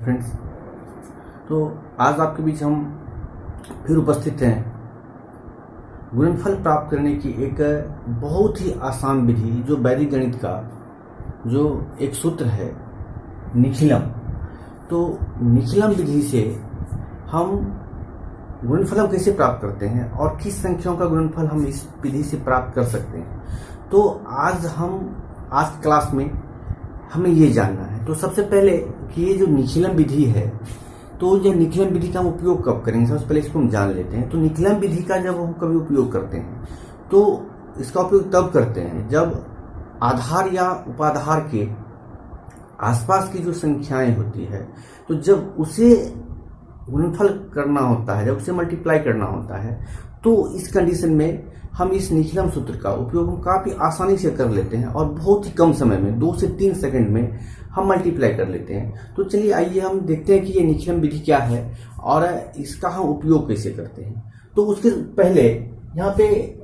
Friends, तो आज आपके बीच हम फिर उपस्थित हैं गुणनफल प्राप्त करने की एक बहुत ही आसान विधि, जो वैदिक गणित का जो एक सूत्र है निखिलम। तो निखिलम विधि से हम गुणनफल कैसे प्राप्त करते हैं और किस संख्याओं का गुणनफल हम इस विधि से प्राप्त कर सकते हैं। तो आज क्लास में हमें ये जानना है। तो सबसे पहले कि ये जो निखिलम विधि है, तो यह निखिलम विधि का हम उपयोग कब करेंगे, सबसे पहले इसको हम जान लेते हैं। तो निखिलम विधि का जब हम कभी उपयोग करते हैं तो इसका उपयोग तब करते हैं जब आधार या उपाधार के आसपास की जो संख्याएं होती है, तो जब उसे गुणनफल करना होता है, जब उसे मल्टीप्लाई करना होता है, तो इस कंडीशन में हम इस निखिलम सूत्र का उपयोग हम काफ़ी आसानी से कर लेते हैं और बहुत ही कम समय में 2 से 3 सेकंड में हम मल्टीप्लाई कर लेते हैं। तो चलिए आइए हम देखते हैं कि ये निखिलम विधि क्या है और इसका हम उपयोग कैसे करते हैं। तो उसके पहले यहाँ पे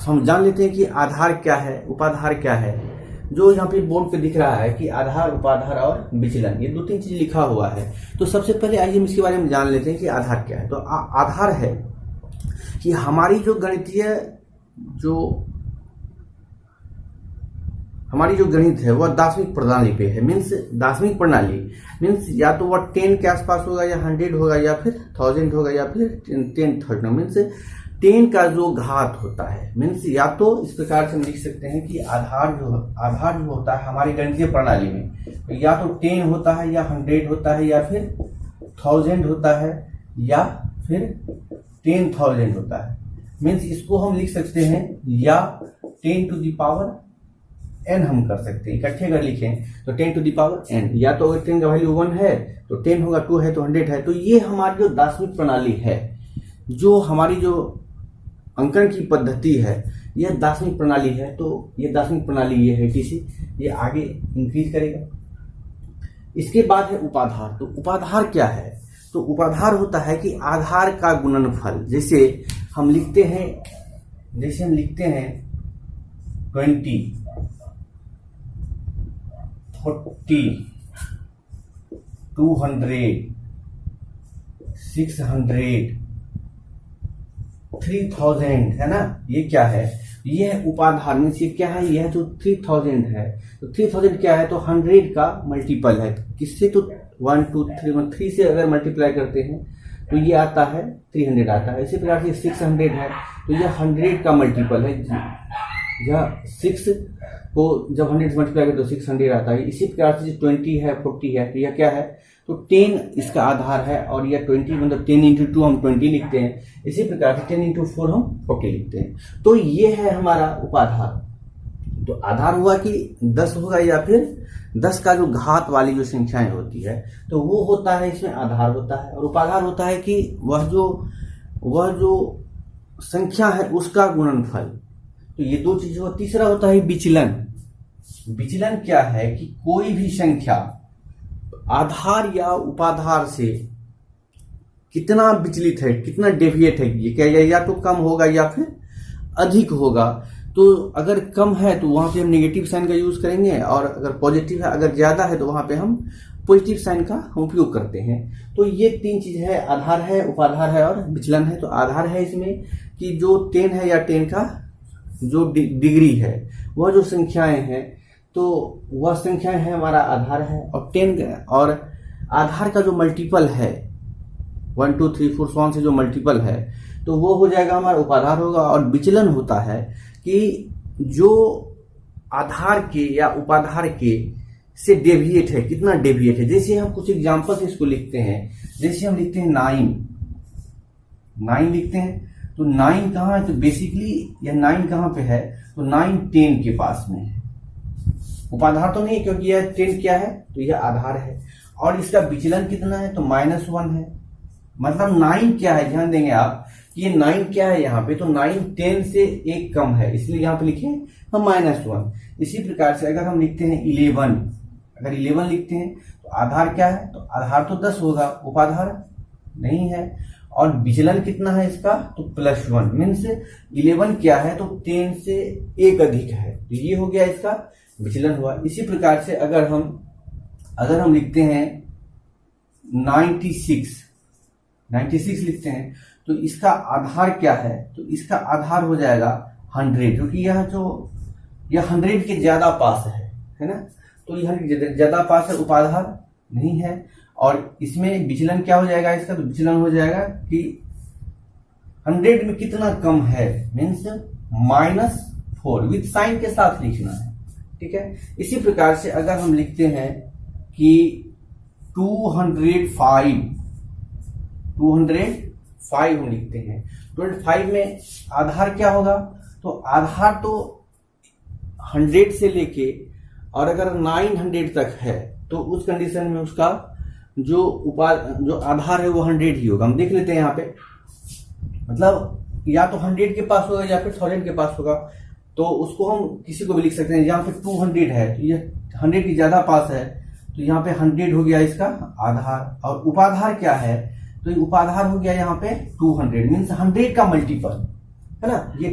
हम जान लेते हैं कि आधार क्या है, उपाधार क्या है। जो यहाँ पे बोर्ड पे दिख रहा है कि आधार, उपाधार और विचलन, ये 2-3 चीज लिखा हुआ है। तो सबसे पहले आइए हम इसके बारे में जान लेते हैं कि आधार क्या है। तो आधार है कि हमारी जो गणित है वह दार्शनिक प्रणाली पे है। मीन्स दार्शनिक प्रणाली मीन्स या तो वह 10 के आसपास होगा या 100 होगा या फिर 1000 होगा या फिर 10,000। मीन्स 10 का जो घात होता है, मीन्स या तो इस प्रकार से हम लिख सकते हैं कि आधार जो होता है हमारी गणितीय प्रणाली में, या तो 10 होता है या 100 होता है या फिर 1000 होता है या फिर 10,000 होता है। मीन्स इसको हम लिख सकते हैं या 10 to the power n हम कर सकते हैं। इकट्ठे अगर लिखें तो 10 to the power n, या तो अगर 10 का वैल्यू 1 है तो 10 होगा, 2 है तो 100 है। तो ये हमारी जो दार्शनिक प्रणाली है, जो हमारी जो अंकन की पद्धति है, यह दार्शनिक प्रणाली है। तो ये दार्शनिक प्रणाली ये है किसी, ये आगे इंक्रीज करेगा। इसके बाद है उपाधार। तो उपाधार क्या है? तो उपाधार होता है कि आधार का गुणनफल। जैसे हम लिखते हैं 20, 40, 200, 600, 3000, है ना। ये क्या है? ये है उपाधार। मीन्स ये क्या है? यह जो 3000 है, तो 3000 क्या है? तो 100 का मल्टीपल है। किससे? तो 1 2 3 से अगर मल्टीप्लाई करते हैं तो ये आता है 300 आता है। इसी प्रकार से 600 है तो यह 100 का मल्टीपल है। यह 6 को जब 100 से मल्टीप्लाई करते तो 600 आता है। इसी प्रकार से 20 है, 40 है, तो यह क्या है? तो 10 इसका आधार है और यह 20 मतलब 10 × 2 हम 20 लिखते हैं। इसी प्रकार से 10 × 4 हम 40 लिखते हैं। तो ये है हमारा उपाधार। तो आधार हुआ कि 10 होगा या फिर 10 का जो घात वाली जो संख्याएं होती है, तो वो होता है, इसमें आधार होता है। और उपाधार होता है कि वह जो संख्या है उसका गुणनफल। तो ये 2 चीजें हो। तीसरा होता है विचलन। विचलन क्या है? कि कोई भी संख्या आधार या उपाधार से कितना विचलित है, कितना डेविएट है, ये क्या या तो कम होगा या फिर अधिक होगा। तो अगर कम है तो वहां पे हम नेगेटिव साइन का यूज करेंगे, और अगर पॉजिटिव है, अगर ज्यादा है तो वहां पे हम पॉजिटिव साइन का उपयोग करते हैं। तो ये 3 चीज है, आधार है, उपाधार है और विचलन है। तो आधार है इसमें कि जो 10 है या 10 का जो डिग्री है, वह जो संख्याएं हैं, तो वह संख्याएं है हमारा आधार है। और 10 और आधार का जो मल्टीपल है 1 2 3 4 1 से जो मल्टीपल है, तो वो हो जाएगा हमारा उपाधार होगा। और विचलन होता है कि जो आधार के या उपाधार के से डेविएट है, कितना डेविएट है। जैसे हम कुछ एग्जांपल से इसको लिखते हैं। जैसे हम लिखते हैं 9 लिखते हैं, तो 9 कहाँ है? तो बेसिकली यह 9 कहाँ पे है? तो 9 10 के पास में है। उपाधार तो नहीं, क्योंकि यह 10 क्या है? तो यह आधार है। और इसका विचलन कितना है? तो -1 है। मतलब 9 क्या है? ध्यान देंगे आप कि ये 9 क्या है यहाँ पे? तो 9 10 से 1 कम है, इसलिए यहाँ पे लिखे हम -1। इसी प्रकार से अगर हम लिखते हैं 11, अगर 11 लिखते हैं तो आधार क्या है? तो आधार तो 10 होगा, उपाधार नहीं है। और विचलन कितना है इसका? तो +1। मीन्स 11 क्या है? तो 10 से 1 अधिक है। तो ये हो गया इसका विचलन हुआ। इसी प्रकार से अगर हम लिखते हैं 96 लिखते हैं, तो इसका आधार क्या है? तो इसका आधार हो जाएगा 100, क्योंकि यह 100 के ज्यादा पास है ना, तो यह ज्यादा पास है, उपाधार नहीं है। और इसमें विचलन क्या हो जाएगा इसका? तो विचलन हो जाएगा कि 100 में कितना कम है, मीन्स -4 विद साइन के साथ लिखना है, ठीक है। इसी प्रकार से अगर हम लिखते हैं कि 205 हम लिखते हैं, 205 में आधार क्या होगा? तो आधार तो 100 से लेके और अगर 900 तक है तो उस कंडीशन में उसका जो आधार है वो 100 ही होगा। हम देख लेते हैं यहाँ पे, मतलब या तो 100 के पास होगा या फिर 1000 के पास होगा, तो उसको हम किसी को भी लिख सकते हैं। यहाँ पे 200 है तो ये 100 की ज्यादा पास है, तो यहाँ पे 100 हो गया इसका आधार। और उपाधार क्या है? तो ये उपाधार हो गया यहाँ पे 200, मीन्स 100 का मल्टीपल है ना। ये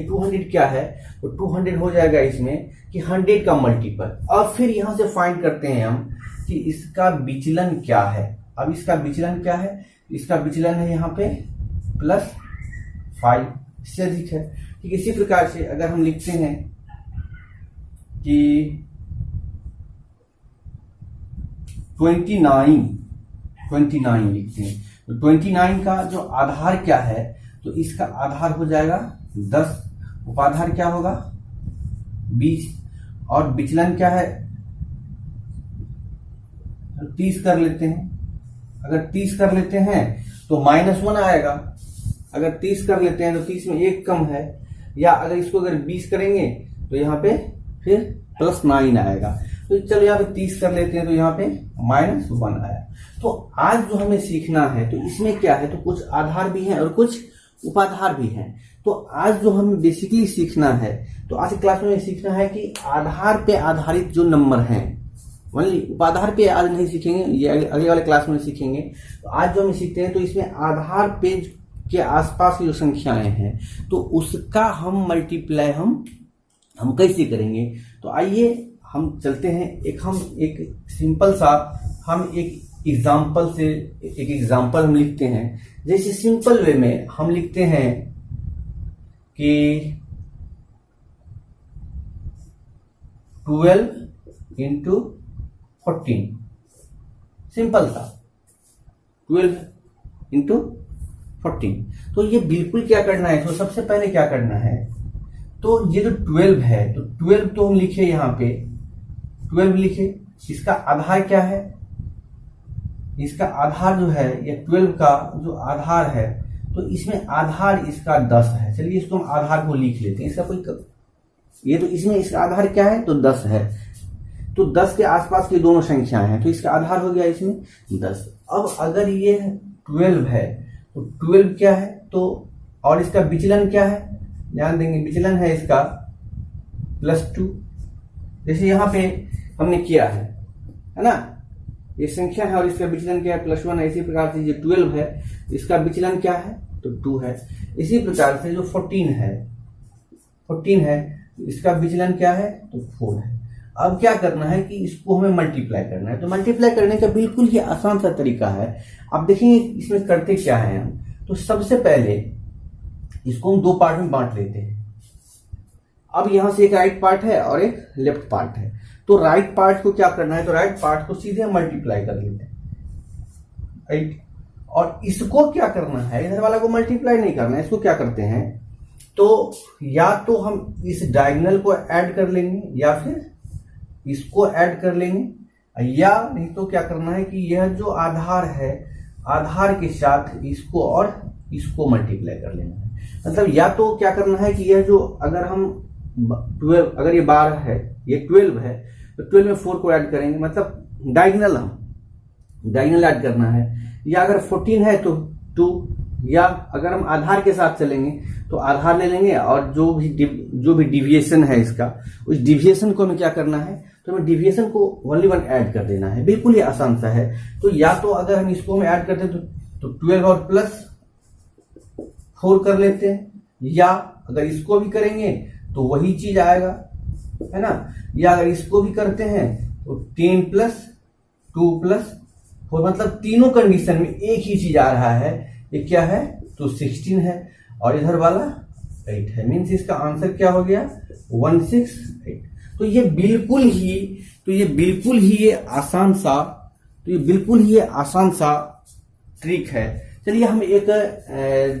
200 क्या है? तो 200 हो जाएगा इसमें कि 100 का मल्टीपल। अब फिर यहां से फाइंड करते हैं हम कि इसका विचलन क्या है। अब इसका विचलन क्या है? इसका विचलन है यहाँ पे +5, इससे अधिक है। ठीक, इसी प्रकार से अगर हम लिखते हैं कि 29 लिखते हैं, तो 29 का जो आधार क्या है? तो इसका आधार हो जाएगा 10, उपाधार क्या होगा 20, और विचलन क्या है? 30 कर लेते हैं। अगर 30 कर लेते हैं तो -1 आएगा। अगर 30 कर लेते हैं तो 30 में 1 कम है, या अगर इसको अगर 20 करेंगे तो यहाँ पे फिर +9 आएगा। तो चलो यहाँ पे 30 कर लेते हैं तो यहाँ पे -1 आया। तो आज जो हमें सीखना है तो इसमें क्या है? तो कुछ आधार भी हैं और कुछ उपाधार भी हैं। तो आज जो हमें बेसिकली सीखना है, तो आज की क्लास में सीखना है कि आधार पे आधारित जो नंबर हैं, वही उपाधार पे आज नहीं सीखेंगे, ये अगले वाले क्लास में सीखेंगे। तो आज जो हम सीखते हैं तो इसमें आधार पे के आसपास की जो संख्याएं हैं तो उसका हम मल्टीप्लाई हम कैसे करेंगे? तो आइए हम चलते हैं, एक सिंपल सा हम एक एग्जाम्पल हम लिखते हैं। जैसे सिंपल वे में हम लिखते हैं कि 12 × 14, सिंपल सा 12 × 14। तो ये बिल्कुल क्या करना है? तो सबसे पहले क्या करना है? तो ये जो 12 है, तो 12 तो हम लिखे, यहाँ पे 12 लिखे। इसका आधार क्या है? इसका आधार जो है, ये 12 का जो आधार है, तो इसमें आधार इसका 10 है। चलिए इसको हम आधार को लिख लेते हैं। इसका ये तो इसमें इसका आधार क्या है? तो 10 है। तो 10 के आसपास की दोनों संख्याएं हैं, तो इसका आधार हो गया इसमें 10। अब अगर ये 12 है तो 12 क्या है? तो और इसका विचलन क्या है? ध्यान देंगे, विचलन है इसका +2। जैसे यहाँ पे हमने किया है ना, ये संख्या है और इसका विचलन क्या है? +1 है। इसी प्रकार से ये 12 है, इसका विचलन क्या है? तो 2 है। इसी प्रकार से जो 14 है, इसका विचलन क्या है? तो 4 है। अब क्या करना है कि इसको हमें मल्टीप्लाई करना है। तो मल्टीप्लाई करने का बिल्कुल ही आसान सा तरीका है। अब देखेंगे इसमें करते क्या है हम। तो सबसे पहले इसको हम 2 पार्ट में बांट लेते हैं। अब यहां से एक राइट पार्ट है और एक लेफ्ट पार्ट है। तो राइट पार्ट को क्या करना है? तो राइट पार्ट को सीधे मल्टीप्लाई कर लेते हैं, राइट। और इसको क्या करना है? इधर वाला को मल्टीप्लाई नहीं करना है। इसको क्या करते हैं? तो या तो हम इस डायगोनल को ऐड कर लेंगे या फिर इसको ऐड कर लेंगे, या नहीं तो क्या करना है कि यह जो आधार है, आधार के साथ इसको और इसको मल्टीप्लाई कर लेना है। मतलब या तो क्या करना है कि यह जो अगर हम 12, अगर ये 12 है, ये 12 है, तो 12 में 4 को ऐड करेंगे, मतलब डायगोनल ऐड करना है। या अगर 14 है तो 2, या अगर हम आधार के साथ चलेंगे तो आधार ले लेंगे और जो भी डिविएशन है इसका, उस डिविएशन को हमें क्या करना है? तो हमें डिविएशन को 1 ऐड कर देना है। बिल्कुल ही आसान सा है। तो या तो अगर हम इसको हम ऐड करते हैं तो 12 और +4 कर लेते हैं, या अगर इसको भी करेंगे तो वही चीज आएगा, है ना। या अगर इसको भी करते हैं तो 10 + 2 + वो मतलब तीनों कंडीशन में एक ही चीज आ रहा है। ये क्या है, तो 16 है और इधर वाला 8 है। मीन्स इसका आंसर क्या हो गया, 168। तो ये बिल्कुल ही ये आसान सा ट्रिक है। चलिए हम एक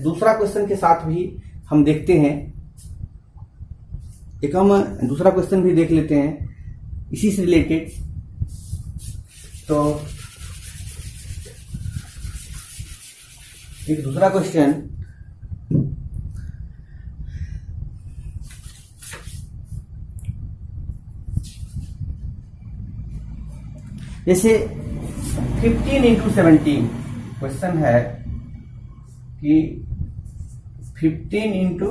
दूसरा क्वेश्चन के साथ भी हम देखते हैं। एक हम दूसरा क्वेश्चन भी देख लेते हैं इसी से रिलेटेड। तो एक दूसरा क्वेश्चन, जैसे 15 इंटू 17 क्वेश्चन है कि 15 इंटू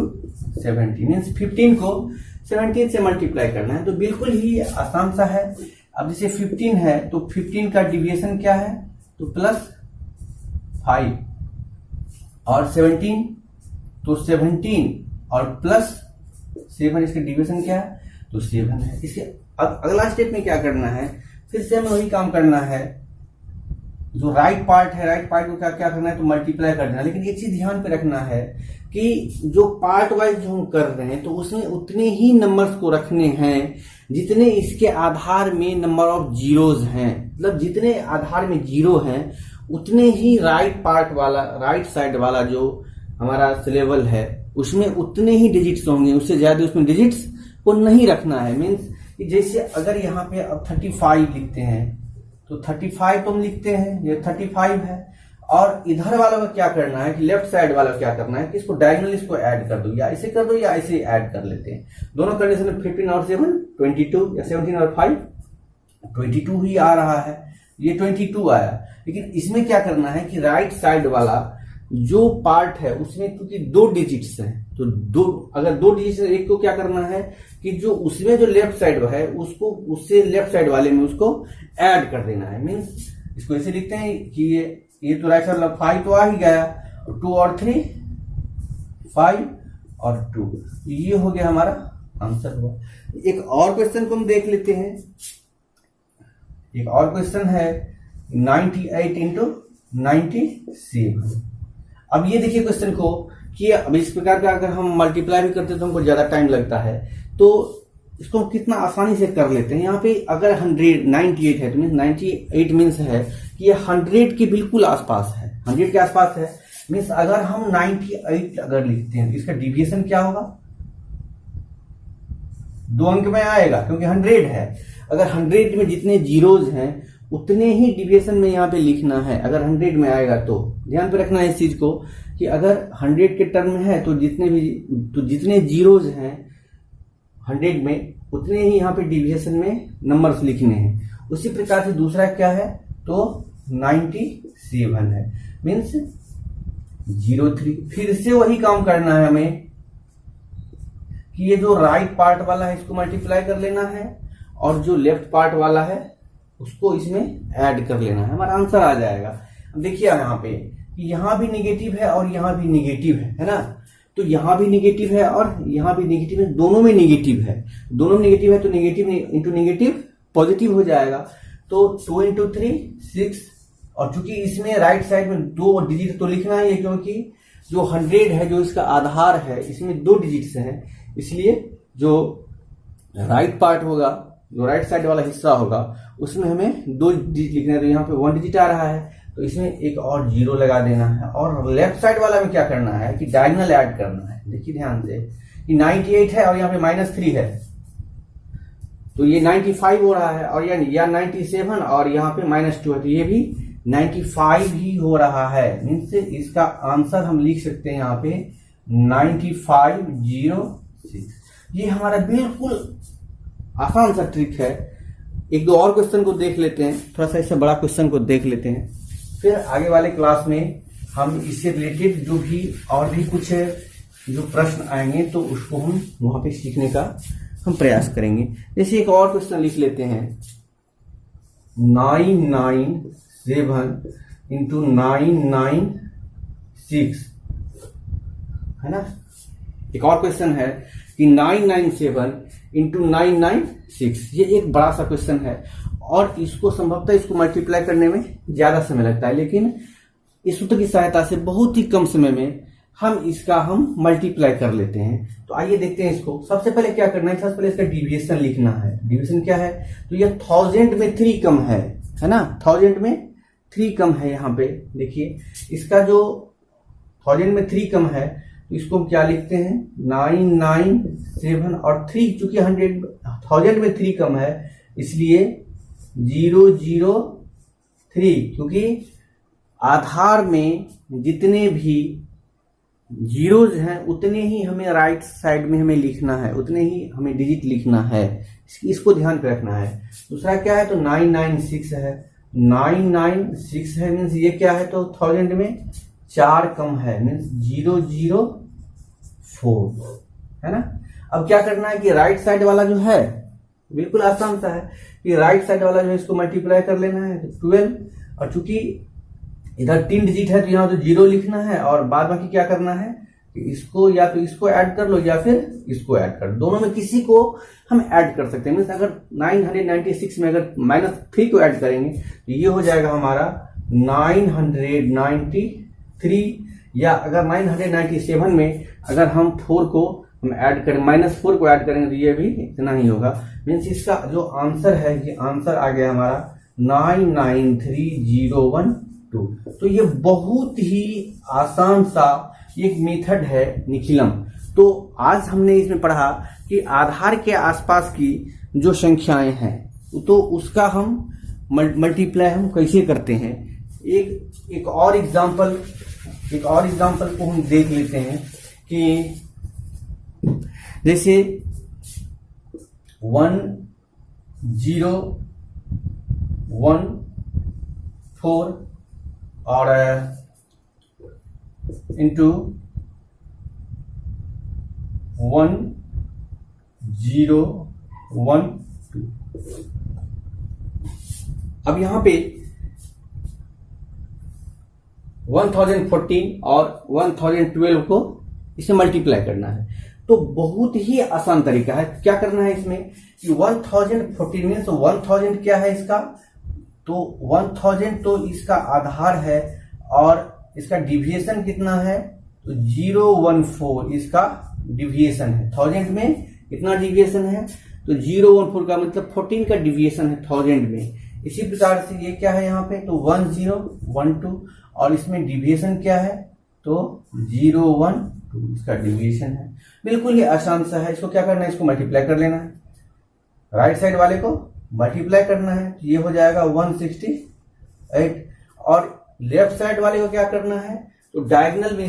17 मीन्स 15 को 17 से मल्टीप्लाई करना है। तो बिल्कुल ही आसान सा है। अब जैसे 15 है तो 15 का डिविएशन क्या है, तो +5 और 17 तो 17 और +7 इसका डिविएशन क्या है, तो 7 है। इसके अब अगला स्टेप में क्या करना है, फिर से हमें वही काम करना है। जो राइट पार्ट है, राइट पार्ट को क्या करना है, तो मल्टीप्लाई कर देना। लेकिन एक चीज ध्यान पे रखना है कि जो पार्ट वाइज जो हम कर रहे हैं तो उसमें उतने ही नंबर्स को रखने हैं जितने इसके आधार में नंबर ऑफ जीरोज हैं। मतलब जितने आधार में जीरो हैं उतने ही राइट पार्ट वाला, राइट साइड वाला जो हमारा सिलेबल है उसमें उतने ही डिजिट्स होंगे, उससे ज्यादा उसमें डिजिट्स को नहीं रखना है। मीन्स जैसे अगर यहाँ पे अब 35 लिखते हैं तो 35 तो हम लिखते हैं, ये 35 है। और इधर वाला में क्या करना है कि लेफ्ट साइड वाला क्या करना है कि इसको डायगोनली इसको ऐड कर दो, या ऐसे कर दो या ऐसे ऐड कर लेते हैं। दोनों कंडीशन में 15 और 7 22, या 17 और 5 22 ही आ रहा है, ये 22 आया। लेकिन इसमें क्या करना है कि राइट साइड वाला जो पार्ट है उसमें क्योंकि 2 डिजिट्स हैं, तो अगर 2 डिजिट्स, एक को क्या करना है कि जो उसमें जो लेफ्ट साइड है उसको उससे लेफ्ट साइड वाले में उसको ऐड कर देना है। मीन्स इसको ऐसे लिखते हैं कि ये तो राइट साइड वाला 5 तो आ ही गया, 2 और 3 5 और 2, ये हो गया हमारा आंसर हुआ। एक और क्वेश्चन को हम देख लेते हैं। एक और क्वेश्चन है 98 इंटू 97। अब ये देखिए क्वेश्चन को कि अब इस प्रकार का अगर हम मल्टीप्लाई भी करते हैं तो हमको ज्यादा टाइम लगता है, तो इसको हम कितना आसानी से कर लेते हैं। यहाँ पे अगर 98 है तो मीन्स 98 मीन्स है कि ये 100 के बिल्कुल आसपास है, 100 के आसपास है। मीन्स अगर हम 98 अगर लिखते हैं तो इसका डिविएशन क्या होगा, 2 अंक में आएगा क्योंकि 100 है। अगर 100 में जितने जीरोज हैं उतने ही डिविएशन में यहाँ पे लिखना है। अगर 100 में आएगा तो ध्यान पे रखना है इस चीज को कि अगर 100 के टर्म में है तो जितने जीरोज हैं 100 में उतने ही यहाँ पे डिविएशन में नंबर्स लिखने हैं। उसी प्रकार से दूसरा क्या है, तो 97 है। मीन्स 03। फिर से वही काम करना है हमें कि ये जो राइट पार्ट वाला है इसको मल्टीप्लाई कर लेना है और जो लेफ्ट पार्ट वाला है उसको इसमें ऐड कर लेना है, हमारा आंसर आ जाएगा। अब देखिए यहाँ पे कि यहाँ भी निगेटिव है और यहाँ भी निगेटिव है ना। तो यहाँ भी निगेटिव है और यहाँ भी निगेटिव है, दोनों में निगेटिव है। दोनों में निगेटिव है तो निगेटिव इंटू निगेटिव पॉजिटिव हो जाएगा। तो 2 इंटू 3 6। और चूंकि इसमें राइट साइड में 2 डिजिट तो लिखना ही है क्योंकि जो 100 है जो इसका आधार है इसमें 2 डिजिट्स हैं, इसलिए जो राइट पार्ट होगा, जो राइट साइड वाला हिस्सा होगा उसमें हमें 2 डिजिट लिखना है। तो यहाँ पे 1 डिजिट आ रहा है तो इसमें एक और 0 लगा देना है। और लेफ्ट साइड वाला में क्या करना है कि डायगोनल ऐड करना है। देखिए ध्यान से कि 98 है और यहाँ पे -3 है तो ये 95 हो रहा है, और या 97 और यहाँ पे -2 है तो ये भी 95 ही हो रहा है। मीन्स इसका आंसर हम लिख सकते हैं यहाँ पे 9506। ये हमारा बिल्कुल आसान सा ट्रिक है। एक दो और क्वेश्चन को देख लेते हैं, थोड़ा सा इससे बड़ा क्वेश्चन को देख लेते हैं, फिर आगे वाले क्लास में हम इससे रिलेटेड जो भी और भी कुछ जो प्रश्न आएंगे तो उसको हम वहां पे सीखने का हम प्रयास करेंगे। जैसे एक और क्वेश्चन लिख लेते हैं 997 इंटू 996 है ना। एक और क्वेश्चन है कि 997 इंटू 996। ये एक बड़ा सा क्वेश्चन है और इसको संभवतः इसको मल्टीप्लाई करने में ज्यादा समय लगता है, लेकिन इस सूत्र की सहायता से बहुत ही कम समय में हम मल्टीप्लाई कर लेते हैं। तो आइए देखते हैं इसको। सबसे पहले क्या करना है, सबसे पहले इसका डिविएशन लिखना है। डिविएशन क्या है, तो ये 1000 में 3 कम है ना, 1000 में 3 कम है। यहाँ पे देखिए इसका जो 1000 में 3 कम है तो इसको हम क्या लिखते हैं 997 और 3 चूंकि 1000 में 3 कम है इसलिए 003, क्योंकि आधार में जितने भी जीरोज हैं उतने ही हमें राइट साइड में हमें लिखना है, उतने ही हमें डिजिट लिखना है, इसको ध्यान पे रखना है। दूसरा क्या है तो 996 है, 996 है मीन्स ये क्या है तो 1000 में 4 कम है मीन्स 004 है ना। अब क्या करना है कि राइट साइड वाला जो है बिल्कुल आसान सा है कि राइट साइड वाला जो है इसको मल्टीप्लाई कर लेना है 12, और चूंकि इधर 3 डिजिट है तो यहाँ तो 0 लिखना है और बाद बाकी क्या करना है कि इसको या तो इसको ऐड कर लो या फिर इसको ऐड कर, दोनों में किसी को हम ऐड कर सकते हैं। मीन्स अगर 996 में अगर -3 को ऐड करेंगे तो ये हो जाएगा हमारा 993, या अगर 997 में अगर हम 4 को हम ऐड करें -4 को ऐड करेंगे तो ये भी इतना ही होगा। मीन्स इसका जो आंसर है कि आंसर आ गया हमारा 993012। तो ये बहुत ही आसान सा एक मेथड है निखिलम। तो आज हमने इसमें पढ़ा कि आधार के आसपास की जो संख्याएं हैं तो उसका हम मल्टीप्लाई हम कैसे करते हैं। एक और एग्जांपल को हम देख लेते हैं कि जैसे 1014 और इंटू 1012। अब यहां पे 1014 और 1012 को इसे मल्टीप्लाई करना है। तो बहुत ही आसान तरीका है। क्या करना है इसमें कि 1014 मीन्स 1000 क्या है इसका तो 1000 तो इसका आधार है और इसका डिविएशन कितना है तो 014 इसका डिविएशन है। 1000 में कितना डिविएशन है तो 014 का मतलब 14 का डिविएशन है 1000 में। इसी प्रकार से ये क्या है यहाँ पे तो 1012 और इसमें डिविएशन क्या है तो 012 इसका डिविएशन है। बिल्कुल ही आसान सा है। इसको क्या करना है इसको मल्टीप्लाई कर लेना है, राइट साइड वाले को मल्टीप्लाई करना है तो ये हो जाएगा 168 और लेफ्ट साइड वाले को क्या करना है तो डायगोनल में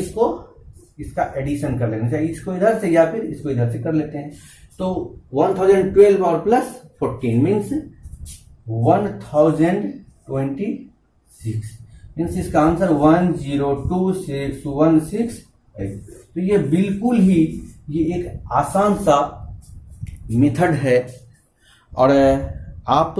इसका एडिशन कर लेना चाहिए, इसको इधर से या फिर इसको इधर से कर लेते हैं। तो 1012 और प्लस 14 मीन्स 1026 मीन्स इसका आंसर 102616। तो ये बिल्कुल ही ये एक आसान सा मेथड है और आप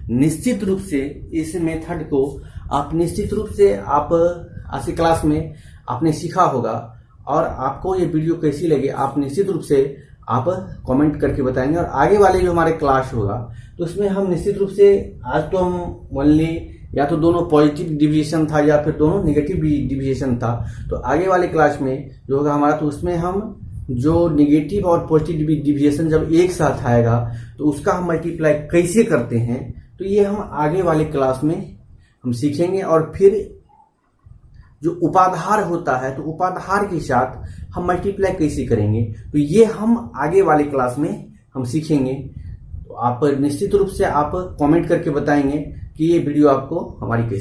निश्चित रूप से इस मेथड को आप निश्चित रूप से आप आज की क्लास में आपने सीखा होगा और आपको ये वीडियो कैसी लगी आप निश्चित रूप से आप कमेंट करके बताएंगे। और आगे वाले जो हमारे क्लास होगा तो उसमें हम निश्चित रूप से आज तो हम ओनली या तो दोनों पॉजिटिव डिविएशन था या फिर दोनों नेगेटिव डिविएशन था, तो आगे वाले क्लास में जो होगा हमारा तो उसमें हम जो नेगेटिव और पॉजिटिव डिविएशन जब एक साथ आएगा तो उसका हम मल्टीप्लाई कैसे करते हैं तो ये हम आगे वाले क्लास में हम सीखेंगे। और फिर जो उपाधार होता है तो उपाधार के साथ हम मल्टीप्लाई कैसे करेंगे तो ये हम आगे वाले क्लास में हम सीखेंगे। तो आप निश्चित रूप से आप कमेंट करके बताएंगे कि ये वीडियो आपको हमारी कैसी